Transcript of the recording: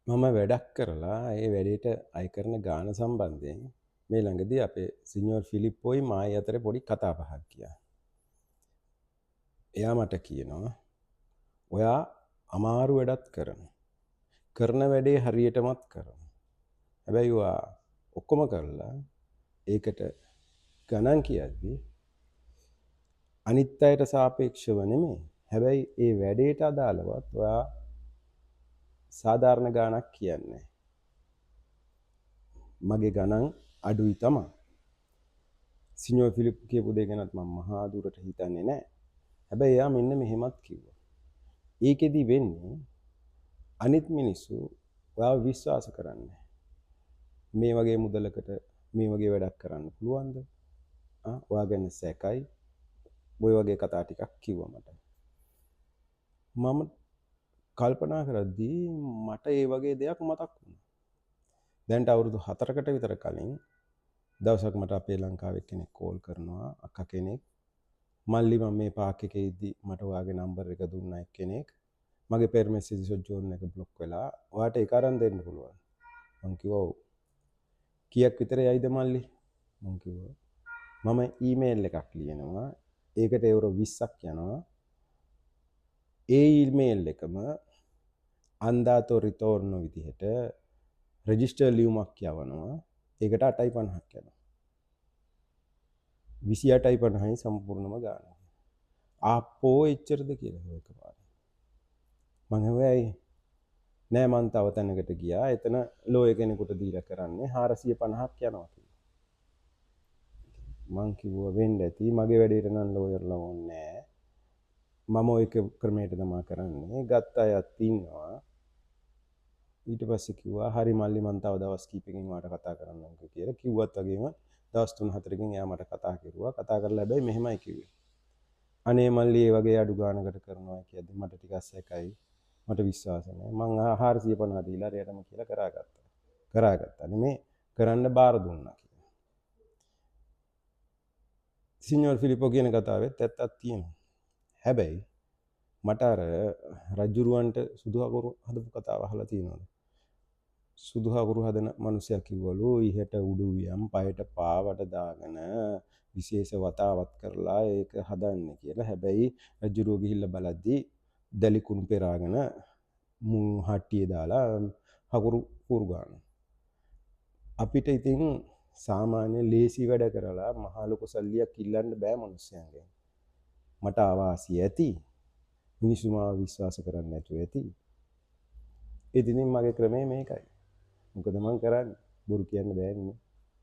මම වැඩක් කරලා ඒ වැඩේට අය කරන ගාන සම්බන්ධයෙන් මේ ළඟදී අපේ සිනියර් ෆිලිප්පෝයි මායි අතර පොඩි කතා බහක් ගියා. එයා මට කියනවා ඔයා අමාරු වැඩක් කරන වැඩේ හරියටමත් කරනවා. හැබැයි ඔයා ඔක්කොම කරලා ඒකට ගණන් කියද්දී අනිත් අයට සාපේක්ෂව නෙමෙයි. හැබැයි ඒ වැඩේට අදාළවත් ඔයා සාධාරණ ගාණක් කියන්නේ. මගේ ගණන් අඩුයි තමයි. සිනියර් ෆිලිප් කියපු දේ ගැනත් මම මහා දුරට හිතන්නේ නැහැ. හැබැයි එයා මෙන්න මෙහෙමත් කිව්වා. ඒකෙදි වෙන්නේ අනිත් මිනිස්සු ඔයාව විශ්වාස කරන්නේ. මේ වගේ මුදලකට මේ වගේ වැඩක් කරන්න පුළුවන්ද? ඔයා ගැන සැකයි. ඔය වගේ කතා ටිකක් කිව්වා මට. මම කල්පනා කරද්දී මට ඒ වගේ දෙයක් මතක් වුණා. දැන්ට අවුරුදු 4කට විතර කලින් දවසක් මට අපේ ලංකාවේ කෙනෙක් කෝල් කරනවා අක්කා කෙනෙක්. මල්ලි මම මේ පාක් එකේ ඉද්දි මට ඔයාගේ නම්බර් එක දුන්නා එක්කෙනෙක්. මගේ පෙර් මෙසේජස් ජෝන් එක බ්ලොක් වෙලා. ඔයාට ඒක අරන් දෙන්න පුළුවන්. මං කිව්වා ඔව්. කීයක් විතර යයිද මල්ලි? මං කිව්වා මම ඊමේල් එකක් ලියනවා. ඒකට එවුරෝ 20ක් යනවා. ඒ ඊමේල් එකම අන්දාතෝ රිතෝර්නෝ විදිහට රෙජිස්ටර් ලියුමක් යවනවා. ඒකට 8.50ක් යනවා. 28.50යි සම්පූර්ණම ගාන. ආපෝ එච්චරද කියලා එකපාරට. මං හැබැයි නෑ මං තව තැනකට ගියා. එතන ලෝය කෙනෙකුට දීලා කරන්නේ 450ක් යනවා කියලා. මං කිව්වා වෙන්න ඇති. මගේ වැඩේට නම් ලෝයර්ලා ඕනේ නෑ. මම ඔය ක්‍රමයට තමයි කරන්නේ. ගත්ත අයත් ඉන්නවා. ඊට පස්සේ කිව්වා හරි මල්ලි මං තව දවස් කීපකින් ඔයාලට කතා කරන්නම්කෝ කියලා. කිව්වත් වගේම දවස් 3-4කින් එයා මට කතා කරුවා. කතා කරලා හැබැයි මෙහෙමයි කිව්වේ. අනේ මල්ලි ඒ වගේ අඩු ගානකට කරනවා කියද්දි මට ටිකක් සැකයි. මට විශ්වාස නැහැ. මං 450 දීලා රේටම කියලා කරාගත්තා. නෙමේ කරන්න බාර දුන්නා කියලා. සිනියර් ෆිලිපෝ කියන කතාවෙත් ඇත්තක් තියෙනවා. හැබැයි මට අර රජුරුවන්ට සුදු හකුරු හදපු කතාව අහලා තියෙනවද? සුදු හකුරු හදන මිනිසයා කිව්වලු ඉහෙට උඩු වියම් පයට පාවට දාගෙන විශේෂ වතාවත් කරලා ඒක හදන්න කියලා. හැබැයි රජුරුව ගිහිල්ලා බලද්දි දැලි කුණු පෙරාගෙන මුං හට්ටියේ දාලා හකුරු පුරු ගන්න. අපිට ඉතින් සාමාන්‍ය ලේසි වැඩ කරලා මහ ලොකු සල්ලියක් ඉල්ලන්න බෑ මිනිස්සුන්ගෙන්. මට ආවාසිය ඇති. මිනිස්සු මාව විශ්වාස කරන්නේ නැතුව ඇති. ඉතින් මගේ ක්‍රමය මේකයි. මොකද මං කරන්නේ බොරු කියන්න බෑනේ.